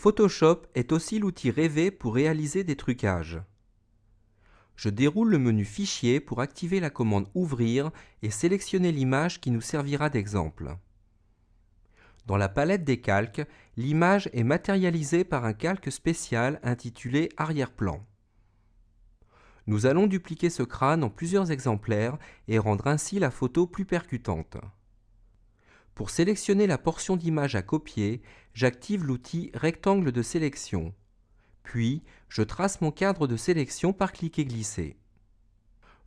Photoshop est aussi l'outil rêvé pour réaliser des trucages. Je déroule le menu Fichier pour activer la commande Ouvrir et sélectionner l'image qui nous servira d'exemple. Dans la palette des calques, l'image est matérialisée par un calque spécial intitulé Arrière-plan. Nous allons dupliquer ce crâne en plusieurs exemplaires et rendre ainsi la photo plus percutante. Pour sélectionner la portion d'image à copier, j'active l'outil Rectangle de sélection. Puis, je trace mon cadre de sélection par cliquer-glisser.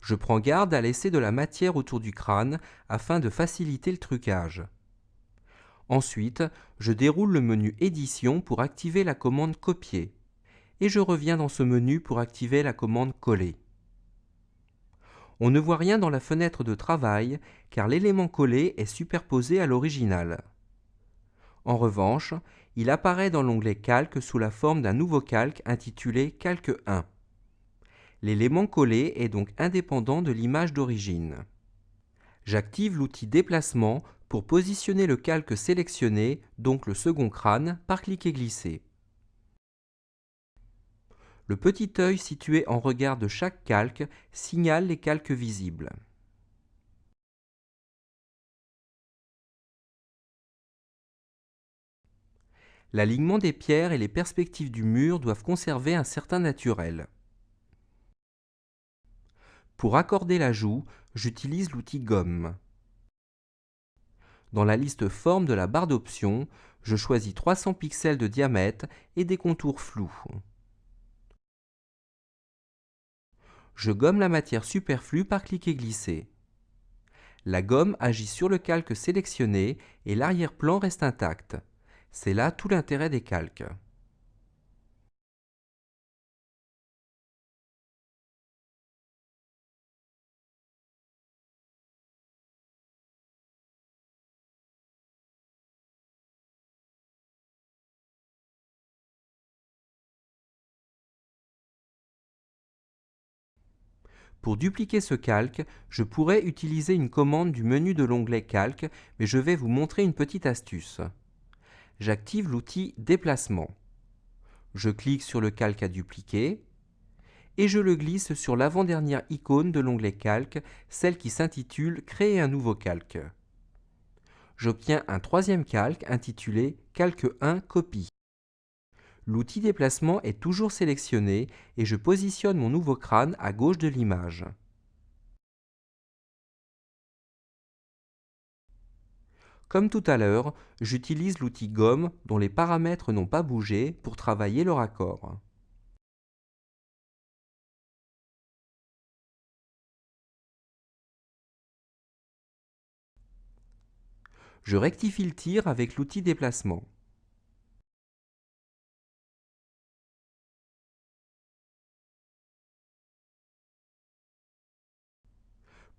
Je prends garde à laisser de la matière autour du crâne afin de faciliter le trucage. Ensuite, je déroule le menu Édition pour activer la commande Copier. Et je reviens dans ce menu pour activer la commande Coller. On ne voit rien dans la fenêtre de travail car l'élément collé est superposé à l'original. En revanche, il apparaît dans l'onglet Calque sous la forme d'un nouveau calque intitulé Calque 1. L'élément collé est donc indépendant de l'image d'origine. J'active l'outil Déplacement pour positionner le calque sélectionné, donc le second crâne, par cliquer-glisser. Le petit œil situé en regard de chaque calque signale les calques visibles. L'alignement des pierres et les perspectives du mur doivent conserver un certain naturel. Pour accorder l'ajout, j'utilise l'outil Gomme. Dans la liste Forme de la barre d'options, je choisis 300 pixels de diamètre et des contours flous. Je gomme la matière superflue par cliquer-glisser. La gomme agit sur le calque sélectionné et l'arrière-plan reste intact. C'est là tout l'intérêt des calques. Pour dupliquer ce calque, je pourrais utiliser une commande du menu de l'onglet Calque, mais je vais vous montrer une petite astuce. J'active l'outil Déplacement. Je clique sur le calque à dupliquer et je le glisse sur l'avant-dernière icône de l'onglet Calque, celle qui s'intitule Créer un nouveau calque. J'obtiens un troisième calque intitulé Calque 1 Copie. L'outil Déplacement est toujours sélectionné et je positionne mon nouveau crâne à gauche de l'image. Comme tout à l'heure, j'utilise l'outil Gomme dont les paramètres n'ont pas bougé pour travailler le raccord. Je rectifie le tir avec l'outil Déplacement.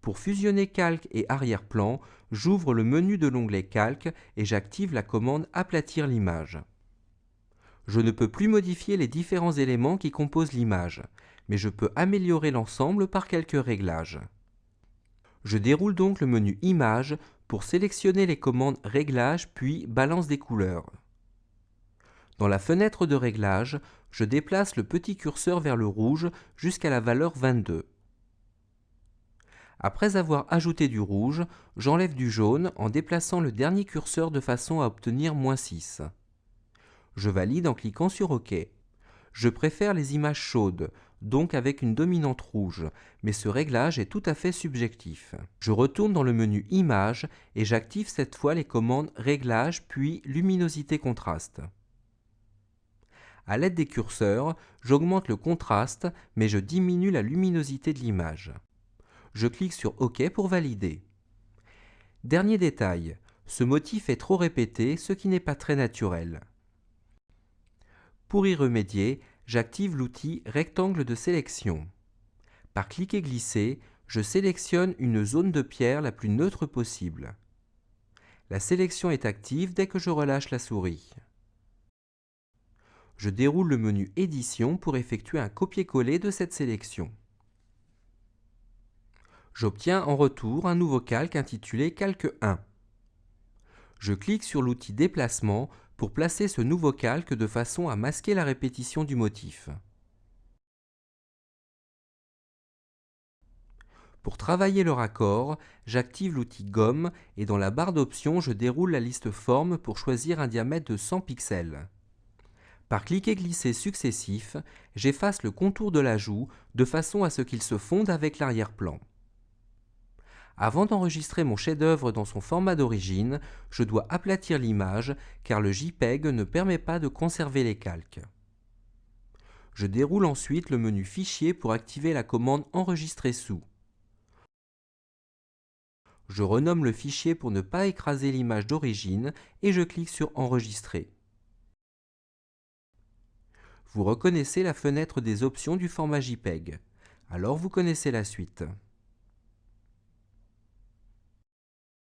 Pour fusionner calque et arrière-plan, j'ouvre le menu de l'onglet Calque et j'active la commande Aplatir l'image. Je ne peux plus modifier les différents éléments qui composent l'image, mais je peux améliorer l'ensemble par quelques réglages. Je déroule donc le menu Images pour sélectionner les commandes Réglages puis Balance des couleurs. Dans la fenêtre de réglage, je déplace le petit curseur vers le rouge jusqu'à la valeur 22. Après avoir ajouté du rouge, j'enlève du jaune en déplaçant le dernier curseur de façon à obtenir -6. Je valide en cliquant sur OK. Je préfère les images chaudes, donc avec une dominante rouge, mais ce réglage est tout à fait subjectif. Je retourne dans le menu Images et j'active cette fois les commandes Réglage puis Luminosité Contraste. À l'aide des curseurs, j'augmente le contraste, mais je diminue la luminosité de l'image. Je clique sur OK pour valider. Dernier détail, ce motif est trop répété, ce qui n'est pas très naturel. Pour y remédier, j'active l'outil Rectangle de sélection. Par cliquer-glisser, je sélectionne une zone de pierre la plus neutre possible. La sélection est active dès que je relâche la souris. Je déroule le menu Édition pour effectuer un copier-coller de cette sélection. J'obtiens en retour un nouveau calque intitulé Calque 1. Je clique sur l'outil Déplacement pour placer ce nouveau calque de façon à masquer la répétition du motif. Pour travailler le raccord, j'active l'outil Gomme et dans la barre d'options, je déroule la liste forme pour choisir un diamètre de 100 pixels. Par clic et glisser successifs, j'efface le contour de l'ajout de façon à ce qu'il se fonde avec l'arrière-plan. Avant d'enregistrer mon chef-d'œuvre dans son format d'origine, je dois aplatir l'image car le JPEG ne permet pas de conserver les calques. Je déroule ensuite le menu Fichier pour activer la commande Enregistrer sous. Je renomme le fichier pour ne pas écraser l'image d'origine et je clique sur Enregistrer. Vous reconnaissez la fenêtre des options du format JPEG. Alors vous connaissez la suite.